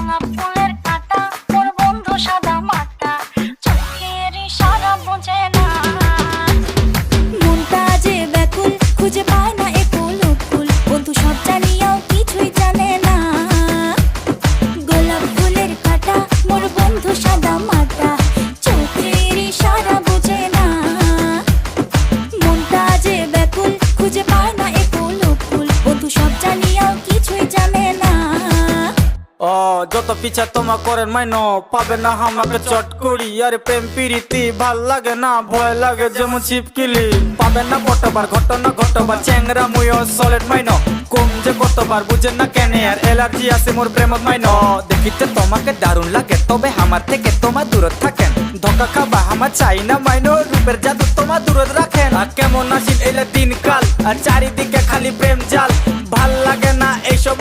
গোলাপ ফুলের কাঁটা মোর বন্ধু সাদা মাটা, চোখের ইশারা বোঝে না। মনটা যে ব্যাকুল, খুঁজে পায় না একুল উকুল, বন্ধু সব জানিয়াও কিছুই জানে না। গোলাপ ফুলের কাঁটা মোর বন্ধু সাদা মাটা, চোখের ইশারা বোঝে না। মনটা যে ব্যাকুল, খুঁজে পায় না একুল উকুল, বন্ধু সব জানিয়াও কিছুই জানে না। ও যত পিছা তোমা করেন মাইনো, পাবে না আমাকে চট করি। আরে প্রেম প্রীতি ভাল লাগে না, ভয় লাগে যেমন ছিপকিলি। পাবে না কতবার ঘটনা ঘটবার, চ্যাংরা মুইও সলিড মাইনো। কম যে কতবার বুঝেন না কেন, আর এলার্জি আছে মোর প্রেমত মাইনো। দেখিতে তোমাকে দারুণ লাগে, তবে আমার থেকে তোমার দূরে থাকেন। ধোকা খাবা আমার চাই না মাইনো, রূপের জাদু তোমার দূরে রাখেন। আর কেমন আসিল এলে দিনকাল, আর চারিদিকে খালি প্রেম জাল, ভাল লাগে না এইসব।